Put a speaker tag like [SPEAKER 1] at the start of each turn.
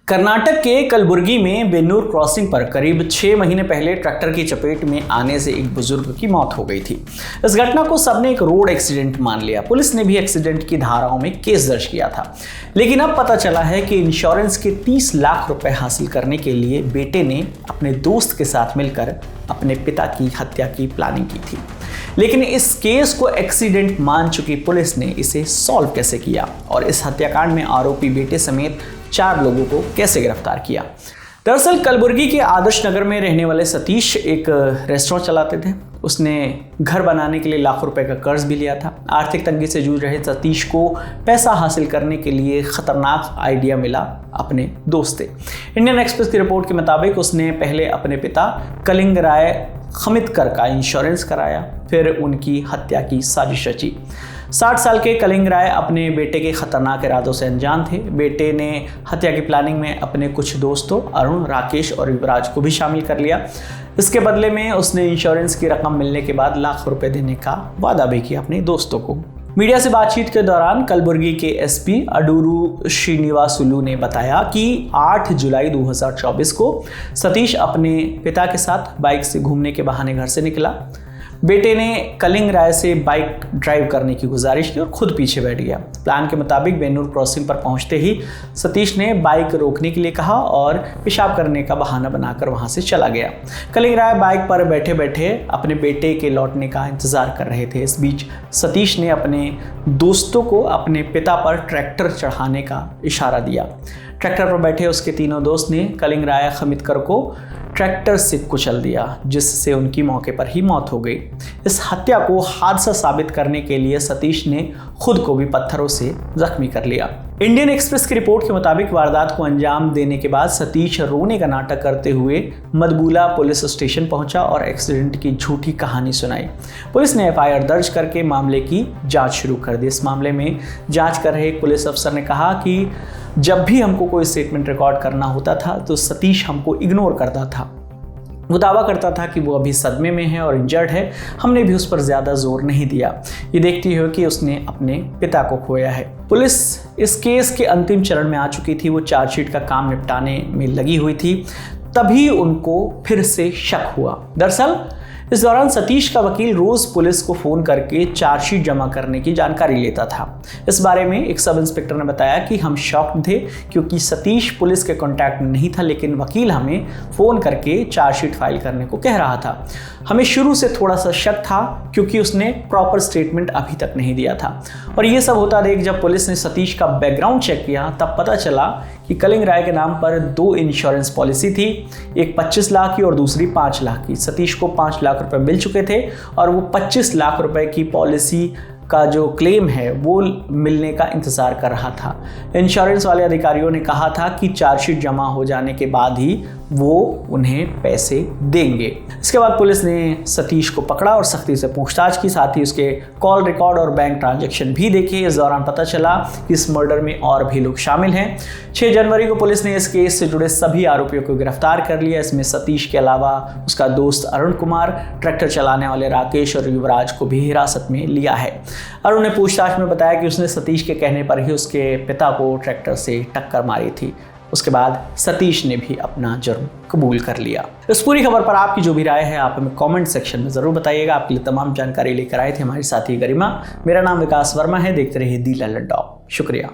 [SPEAKER 1] कर्नाटक के कलबुर्गी में बेन्नूर क्रॉसिंग पर करीब 6 महीने पहले ट्रैक्टर की चपेट में आने से एक बुजुर्ग की मौत हो गई थी। इस घटना को सबने एक रोड एक्सीडेंट मान लिया। पुलिस ने भी एक्सीडेंट की धाराओं में केस दर्ज किया था, लेकिन अब पता चला है कि इंश्योरेंस के 30 लाख रुपए हासिल करने के लिए बेटे ने अपने दोस्त के साथ मिलकर अपने पिता की हत्या की प्लानिंग की थी। लेकिन इस केस को एक्सीडेंट मान चुकी पुलिस ने इसे सॉल्व कैसे किया और इस हत्याकांड में आरोपी बेटे समेत 4 लोगों को कैसे गिरफ्तार किया। दरअसल कलबुर्गी के आदर्श नगर में रहने वाले सतीश एक रेस्टोरेंट चलाते थे। उसने घर बनाने के लिए लाखों रुपए का कर्ज भी लिया था। आर्थिक तंगी से जूझ रहे सतीश को पैसा हासिल करने के लिए खतरनाक आइडिया मिला अपने दोस्त से। इंडियन एक्सप्रेस की रिपोर्ट के मुताबिक उसने पहले अपने पिता कलिंग राय खमितकर का इंश्योरेंस कराया, फिर उनकी हत्या की साजिश रची। 60 साल के कलिंग राय अपने बेटे के खतरनाक इरादों से अनजान थे। बेटे ने हत्या की प्लानिंग में अपने कुछ दोस्तों अरुण, राकेश और युवराज को भी शामिल कर लिया। इसके बदले में उसने इंश्योरेंस की रकम मिलने के बाद लाखों रुपए देने का वादा भी किया अपने दोस्तों को। मीडिया से बातचीत के दौरान कलबुर्गी के एसपी अडूरू श्रीनिवासुलु ने बताया कि 8 जुलाई 2024 को सतीश अपने पिता के साथ बाइक से घूमने के बहाने घर से निकला। बेटे ने कलिंग राय से बाइक ड्राइव करने की गुजारिश की और खुद पीछे बैठ गया। प्लान के मुताबिक बेन्नूर क्रॉसिंग पर पहुंचते ही सतीश ने बाइक रोकने के लिए कहा और पेशाब करने का बहाना बनाकर वहां से चला गया। कलिंग राय बाइक पर बैठे बैठे अपने बेटे के लौटने का इंतजार कर रहे थे। इस बीच सतीश ने अपने दोस्तों को अपने पिता पर ट्रैक्टर चढ़ाने का इशारा दिया। ट्रैक्टर पर बैठे उसके तीनों दोस्त ने कलिंग राय खमितकर को ट्रैक्टर से कुचल दिया, जिससे उनकी मौके पर ही मौत हो गई। इस हत्या को हादसा साबित करने के लिए सतीश ने खुद को भी पत्थरों से जख्मी कर लिया। इंडियन एक्सप्रेस की रिपोर्ट के मुताबिक वारदात को अंजाम देने के बाद सतीश रोने का नाटक करते हुए मधबूला पुलिस स्टेशन पहुंचा और एक्सीडेंट की झूठी कहानी सुनाई। पुलिस ने एफआईआर दर्ज करके मामले की जांच शुरू कर दी। इस मामले में जांच कर रहे एक पुलिस अफसर ने कहा कि जब भी हमको कोई स्टेटमेंट रिकॉर्ड करना होता था तो सतीश हमको इग्नोर करता था। वो दावा करता था कि वो अभी सदमे में है और इंजर्ड है। हमने भी उस पर ज़्यादा जोर नहीं दिया, ये देखती हो कि उसने अपने पिता को खोया है। पुलिस इस केस के अंतिम चरण में आ चुकी थी। वो चार्जशीट का काम निपटाने में लगी हुई थी, तभी उनको फिर से शक हुआ। दरअसल इस दौरान सतीश का वकील रोज पुलिस को फोन करके चार्जशीट जमा करने की जानकारी लेता था। इस बारे में एक सब इंस्पेक्टर ने बताया कि हम शॉक्ड थे क्योंकि सतीश पुलिस के कांटेक्ट में नहीं था, लेकिन वकील हमें फोन करके चार्जशीट फाइल करने को कह रहा था। हमें शुरू से थोड़ा सा शक था क्योंकि उसने प्रॉपर स्टेटमेंट अभी तक नहीं दिया था। और ये सब होता देख जब पुलिस ने सतीश का बैकग्राउंड चेक किया तब पता चला कि कलिंग राय के नाम पर 2 इंश्योरेंस पॉलिसी थी, एक 25 लाख की और दूसरी 5 लाख की। सतीश को 5 लाख रुपए मिल चुके थे और वो 25 लाख रुपए की पॉलिसी का जो क्लेम है वो मिलने का इंतजार कर रहा था। इंश्योरेंस वाले अधिकारियों ने कहा था कि चार्जशीट जमा हो जाने के बाद ही वो उन्हें पैसे देंगे। इसके बाद पुलिस ने सतीश को पकड़ा और सख्ती से पूछताछ की, साथ ही उसके कॉल रिकॉर्ड और बैंक ट्रांजैक्शन भी देखे। इस दौरान पता चला कि इस मर्डर में और भी लोग शामिल हैं। 6 जनवरी को पुलिस ने इस केस से जुड़े सभी आरोपियों को गिरफ्तार कर लिया। इसमें सतीश के अलावा उसका दोस्त अरुण कुमार, ट्रैक्टर चलाने वाले राकेश और युवराज को भी हिरासत में लिया है। अरुण ने पूछताछ में बताया कि उसने सतीश के कहने पर ही उसके पिता को ट्रैक्टर से टक्कर मारी थी। उसके बाद सतीश ने भी अपना जुर्म कबूल कर लिया। इस पूरी खबर पर आपकी जो भी राय है आप हमें कमेंट सेक्शन में जरूर बताइएगा। आपके लिए तमाम जानकारी लेकर आए थे हमारे साथी गरिमा। मेरा नाम विकास वर्मा है। देखते रहिए दी लल्लन टॉप। शुक्रिया।